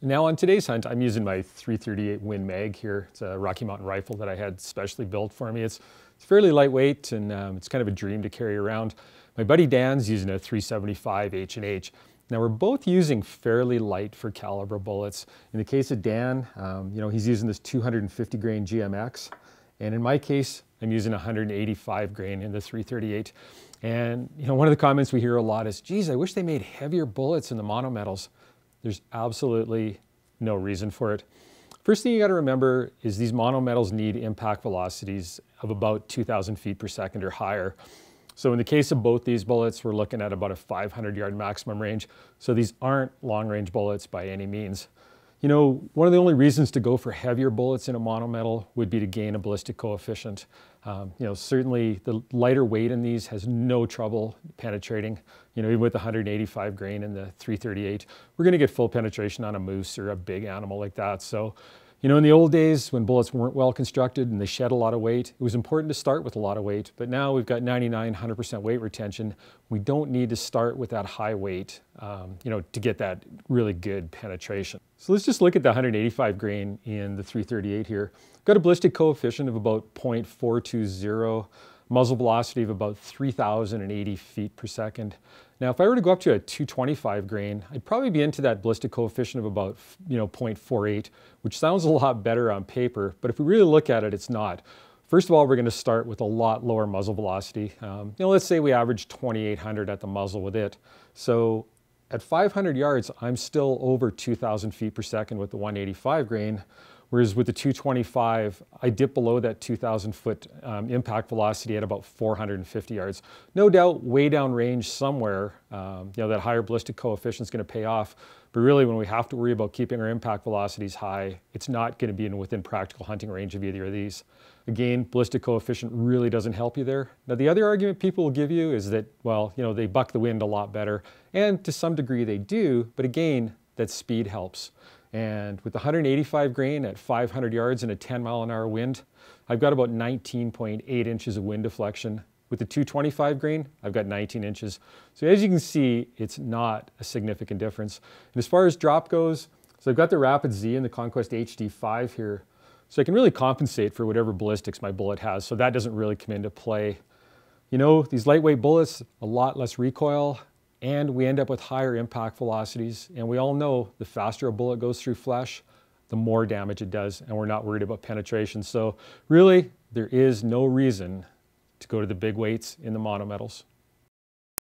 Now on today's hunt, I'm using my 338 Win Mag here. It's a Rocky Mountain rifle that I had specially built for me. It's fairly lightweight and it's kind of a dream to carry around. My buddy Dan's using a 375 H&H. Now we're both using fairly light for Calibre bullets. In the case of Dan, he's using this 250 grain GMX. And in my case, I'm using 185 grain in the 338. And one of the comments we hear a lot is, geez, I wish they made heavier bullets in the monometals. There's absolutely no reason for it. First thing you got to remember is these monometals need impact velocities of about 2,000 feet per second or higher. So in the case of both these bullets, we're looking at about a 500-yard maximum range. So these aren't long-range bullets by any means. One of the only reasons to go for heavier bullets in a monometal would be to gain a ballistic coefficient. Certainly the lighter weight in these has no trouble penetrating. Even with 185 grain in the 338, we're going to get full penetration on a moose or a big animal like that. So, in the old days when bullets weren't well constructed and they shed a lot of weight, it was important to start with a lot of weight. But now we've got 99, 100% weight retention. We don't need to start with that high weight, to get that really good penetration. So let's just look at the 185 grain in the 338 here. Got a ballistic coefficient of about 0.420, muzzle velocity of about 3,080 feet per second. Now, if I were to go up to a 225 grain, I'd probably be into that ballistic coefficient of about, 0.48, which sounds a lot better on paper, but if we really look at it, it's not. First of all, we're going to start with a lot lower muzzle velocity. Let's say we average 2,800 at the muzzle with it. So at 500 yards, I'm still over 2,000 feet per second with the 185 grain. Whereas with the 225, I dip below that 2,000 foot impact velocity at about 450 yards. No doubt way down range somewhere, that higher ballistic coefficient is going to pay off. But really when we have to worry about keeping our impact velocities high, it's not going to be within practical hunting range of either of these. Again, ballistic coefficient really doesn't help you there. Now the other argument people will give you is that, they buck the wind a lot better. And to some degree they do, but again, that speed helps. And with the 185 grain at 500 yards and a 10-mile-an-hour wind, I've got about 19.8 inches of wind deflection. With the 225 grain, I've got 19 inches. So as you can see, it's not a significant difference. And as far as drop goes, so I've got the Rapid Z and the Conquest HD5 here. So I can really compensate for whatever ballistics my bullet has. So that doesn't really come into play. These lightweight bullets, a lot less recoil, and we end up with higher impact velocities. And we all know the faster a bullet goes through flesh, the more damage it does, and we're not worried about penetration. So really, there is no reason to go to the big weights in the monometals.